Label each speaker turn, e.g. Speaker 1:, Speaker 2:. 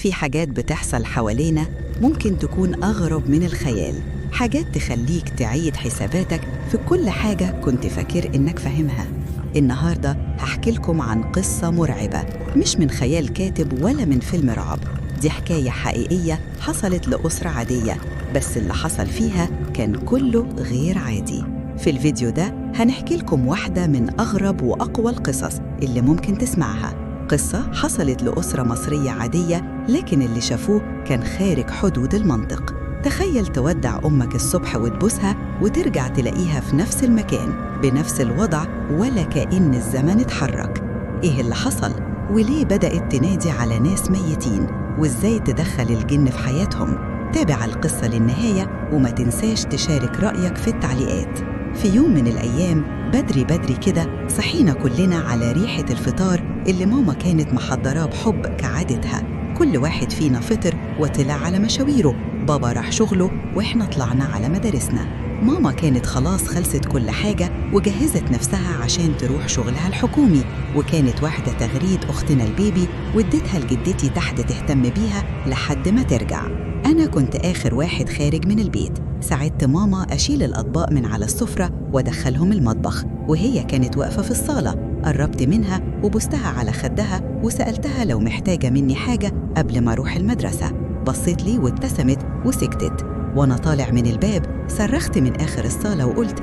Speaker 1: في حاجات بتحصل حوالينا ممكن تكون أغرب من الخيال، حاجات تخليك تعيد حساباتك في كل حاجة كنت فاكر إنك فاهمها. النهاردة هحكي لكم عن قصة مرعبة، مش من خيال كاتب ولا من فيلم رعب. دي حكاية حقيقية حصلت لأسرة عادية، بس اللي حصل فيها كان كله غير عادي. في الفيديو ده هنحكي لكم واحدة من أغرب وأقوى القصص اللي ممكن تسمعها. قصة حصلت لأسرة مصرية عادية، لكن اللي شافوه كان خارج حدود المنطق. تخيل تودع أمك الصبح وتبوسها وترجع تلاقيها في نفس المكان بنفس الوضع، ولا كأن الزمن اتحرك. إيه اللي حصل؟ وليه بدأت تنادي على ناس ميتين؟ وإزاي تدخل الجن في حياتهم؟ تابع القصة للنهاية وما تنساش تشارك رأيك في التعليقات. في يوم من الأيام بدري كده صحينا كلنا على ريحة الفطار اللي ماما كانت محضراه بحب كعادتها. كل واحد فينا فطر وطلع على مشاويره، بابا راح شغله وإحنا طلعنا على مدارسنا. ماما كانت خلاص خلصت كل حاجة وجهزت نفسها عشان تروح شغلها الحكومي، وكانت واحدة تغريد أختنا البيبي وادتها لجدتي تحت تهتم بيها لحد ما ترجع. أنا كنت آخر واحد خارج من البيت. ساعدت ماما أشيل الأطباق من على السفرة وأدخلهم المطبخ، وهي كانت واقفة في الصالة. قربت منها وبستها على خدها وسألتها لو محتاجة مني حاجة قبل ما أروح المدرسة. بصيت لي وابتسمت وسكتت. وأنا طالع من الباب صرخت من آخر الصالة وقلت: